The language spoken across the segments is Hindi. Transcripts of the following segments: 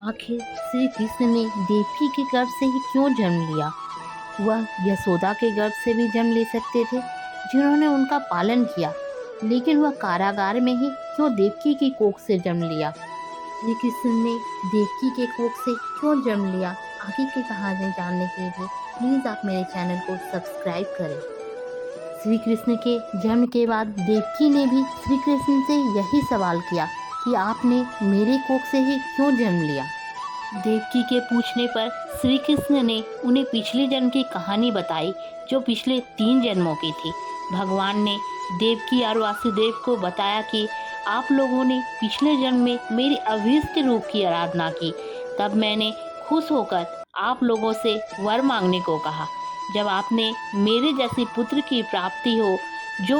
आखिर श्री कृष्ण ने देवकी के गर्भ से ही क्यों जन्म लिया? वह यशोदा के गर्भ से भी जन्म ले सकते थे, जिन्होंने उनका पालन किया, लेकिन वह कारागार में ही क्यों देवकी की कोख से जन्म लिया? श्री कृष्ण ने देवकी के कोख से क्यों जन्म लिया? आगे की कहानी जानने के लिए प्लीज़ आप मेरे चैनल को सब्सक्राइब करें। श्री कृष्ण के जन्म के बाद देवकी ने भी श्री कृष्ण से यही सवाल किया कि आपने मेरे कोख से ही क्यों जन्म लिया? देवकी के पूछने पर श्री कृष्ण ने उन्हें पिछले जन्म की कहानी बताई, जो पिछले 3 जन्मों की थी। भगवान ने देवकी और वासुदेव को बताया कि आप लोगों ने पिछले जन्म में मेरी अभीष्ट रूप की आराधना की, तब मैंने खुश होकर आप लोगों से वर मांगने को कहा। जब आपने मेरे जैसे पुत्र की प्राप्ति हो, जो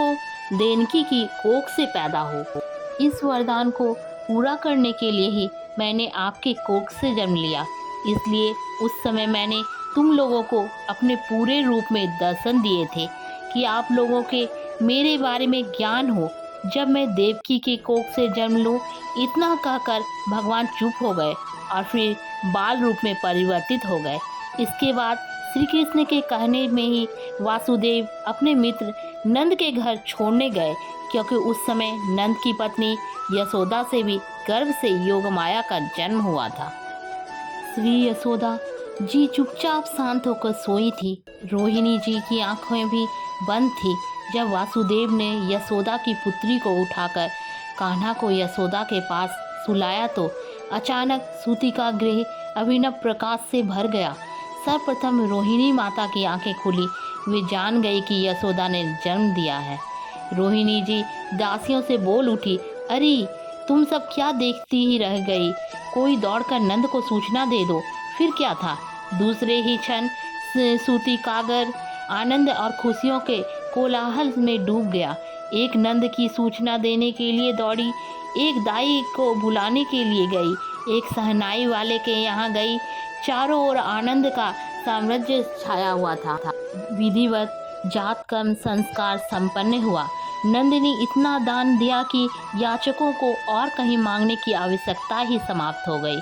देवकी की कोख से पैदा हो, इस वरदान को पूरा करने के लिए ही मैंने आपके कोख से जन्म लिया। इसलिए उस समय मैंने तुम लोगों को अपने पूरे रूप में दर्शन दिए थे कि आप लोगों के मेरे बारे में ज्ञान हो। जब मैं देवकी के कोख से जन्म लूं, इतना कहकर भगवान चुप हो गए और फिर बाल रूप में परिवर्तित हो गए। इसके बाद श्री कृष्ण के कहने में ही वासुदेव अपने मित्र नंद के घर छोड़ने गए, क्योंकि उस समय नंद की पत्नी यशोदा से भी गर्भ से योगमाया का जन्म हुआ था। श्री यशोदा जी चुपचाप शांत होकर सोई थी। रोहिणी जी की आंखें भी बंद थी। जब वासुदेव ने यशोदा की पुत्री को उठाकर कान्हा को यशोदा के पास सुलाया तो अचानक सूती का गृह अभिनव प्रकाश से भर गया। सर्वप्रथम रोहिणी माता की आंखें खुली। वे जान गई कि यशोदा ने जन्म दिया है। रोहिणी जी दासियों से बोल उठी, अरे तुम सब क्या देखती ही रह गई? कोई दौड़कर नंद को सूचना दे दो। फिर क्या था, दूसरे ही क्षण सूती कागर आनंद और खुशियों के कोलाहल में डूब गया। एक नंद की सूचना देने के लिए दौड़ी, एक दाई को बुलाने के लिए गई, एक सहनाई वाले के यहाँ गई। चारों ओर आनंद का साम्राज्य छाया हुआ था। विधिवत जात कर्म संस्कार संपन्न हुआ। नंद ने इतना दान दिया कि याचकों को और कहीं मांगने की आवश्यकता ही समाप्त हो गई।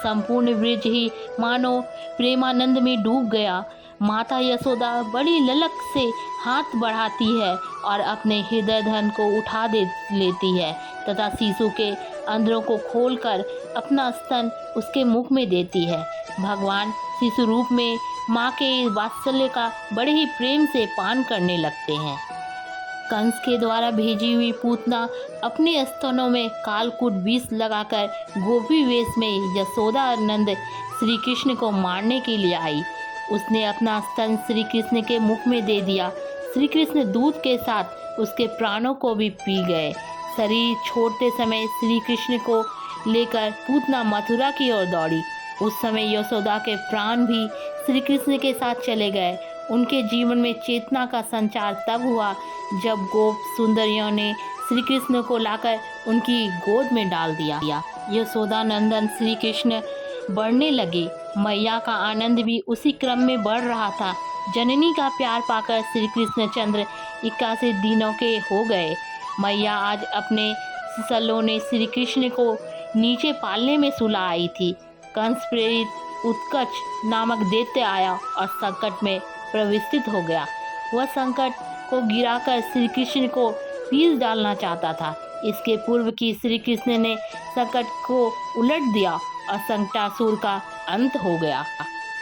संपूर्ण ब्रज ही मानो प्रेमानंद में डूब गया। माता यशोदा बड़ी ललक से हाथ बढ़ाती है और अपने हृदय धन को उठा दे लेती है तथा शिशु के अंदरों को खोलकर अपना स्तन उसके मुख में देती है। भगवान शिशु रूप में माँ के वात्सल्य का बड़े ही प्रेम से पान करने लगते हैं। कंस के द्वारा भेजी हुई पूतना अपने स्तनों में कालकूट विष लगाकर गोपी वेश में यशोदा नंद श्री कृष्ण को मारने के लिए आई। उसने अपना स्तन श्री कृष्ण के मुख में दे दिया। श्री कृष्ण दूध के साथ उसके प्राणों को भी पी गए। शरीर छोड़ते समय श्री कृष्ण को लेकर पूतना मथुरा की ओर दौड़ी। उस समय यशोदा के प्राण भी श्री कृष्ण के साथ चले गए। उनके जीवन में चेतना का संचार तब हुआ जब गोप सुंदरियों ने श्री कृष्ण को लाकर उनकी गोद में डाल दिया। यशोदा नंदन श्री कृष्ण बढ़ने लगे। मैया का आनंद भी उसी क्रम में बढ़ रहा था। जननी का प्यार पाकर श्री कृष्ण चंद्र 81 दिनों के हो गए। मैया आज अपने सलोने श्री कृष्ण को नीचे पालने में सुला आई थी। कंस प्रेरित उत्कच नामक दैत्य आया और संकट में प्रविष्ट हो गया। वह संकट को गिराकर श्री कृष्ण को पीस डालना चाहता था। इसके पूर्व की श्री कृष्ण ने संकट को उलट दिया और संकटासुर का अंत हो गया।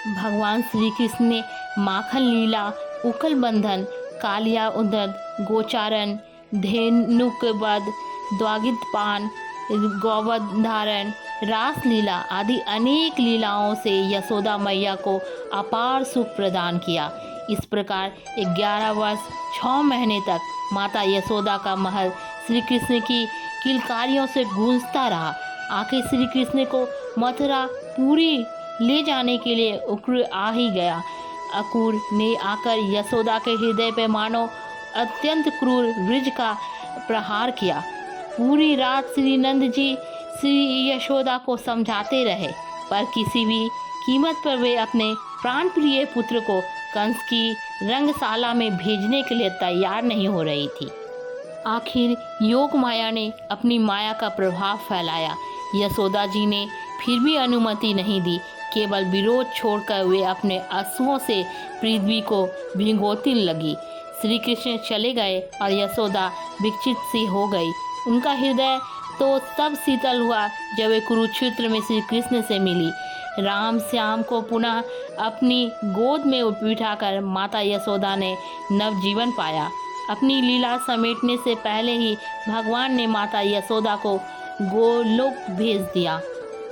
भगवान श्री कृष्ण ने माखन लीला, उखल बंधन, कालिया उदद, गोचारण, धेनुक वध, द्वागित पान, गौवध धारण, रास लीला आदि अनेक लीलाओं से यशोदा मैया को अपार सुख प्रदान किया। इस प्रकार 11 वर्ष 6 महीने तक माता यशोदा का महल श्री कृष्ण की किलकारियों से गूंजता रहा। आखिर श्री कृष्ण को मथुरा पूरी ले जाने के लिए उक्र आ ही गया। अक्रूर ने आकर यशोदा के हृदय पे मानो अत्यंत क्रूर वृज का प्रहार किया। पूरी रात श्री नंद जी श्री यशोदा को समझाते रहे, पर किसी भी कीमत पर वे अपने प्राण प्रिय पुत्र को कंस की रंगशाला में भेजने के लिए तैयार नहीं हो रही थी। आखिर योग माया ने अपनी माया का प्रभाव फैलाया। यशोदा जी ने फिर भी अनुमति नहीं दी। केवल विरोध छोड़कर वे अपने आंसुओं से पृथ्वी को भिगोती लगी। श्री कृष्ण चले गए और यशोदा विक्षिप्त सी हो गई। उनका हृदय तो तब शीतल हुआ जब वे कुरुक्षेत्र में श्री कृष्ण से मिली। राम श्याम को पुनः अपनी गोद में बिठाकर माता यशोदा ने नवजीवन पाया। अपनी लीला समेटने से पहले ही भगवान ने माता यशोदा को गोलोक भेज दिया।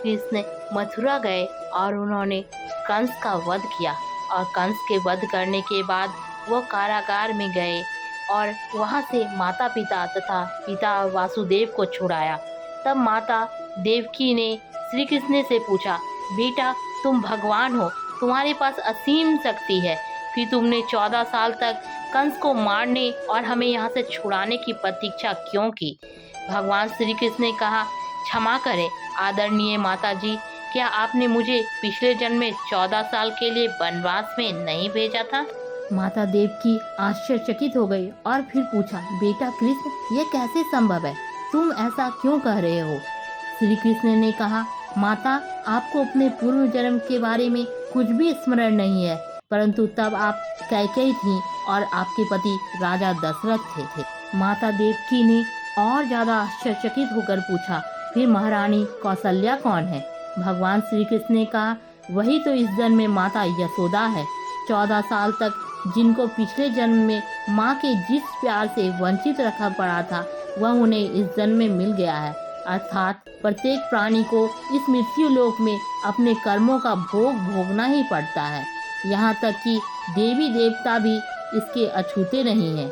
कृष्ण मथुरा गए और उन्होंने कंस का वध किया और कंस के वध करने के बाद वो कारागार में गए और वहाँ से माता पिता तथा पिता वासुदेव को छुड़ाया। तब माता देवकी ने श्री कृष्ण से पूछा, बेटा तुम भगवान हो, तुम्हारे पास असीम शक्ति है, फिर तुमने 14 साल तक कंस को मारने और हमें यहाँ से छुड़ाने की प्रतीक्षा क्यों की? भगवान श्री कृष्ण ने कहा, क्षमा करें आदरणीय माता जी, क्या आपने मुझे पिछले जन्म में 14 साल के लिए वनवास में नहीं भेजा था? माता देवकी आश्चर्यचकित हो गई और फिर पूछा, बेटा कृष्ण ये कैसे संभव है, तुम ऐसा क्यों कह रहे हो? श्री कृष्ण ने कहा, माता आपको अपने पूर्व जन्म के बारे में कुछ भी स्मरण नहीं है, परंतु तब आप कैकेयी थीं और आपके पति राजा दशरथ थे। माता देवकी ने और ज्यादा आश्चर्यचकित होकर पूछा, फिर महारानी कौशल्या कौन है? भगवान श्री कृष्ण ने कहा, वही तो इस जन्म में माता यशोदा है। 14 साल तक जिनको पिछले जन्म में माँ के जिस प्यार से वंचित रखा पड़ा था वह उन्हें इस जन्म में मिल गया है। अर्थात प्रत्येक प्राणी को इस मृत्यु लोक में अपने कर्मों का भोग भोगना ही पड़ता है। यहाँ तक कि देवी देवता भी इसके अछूते नहीं हैं।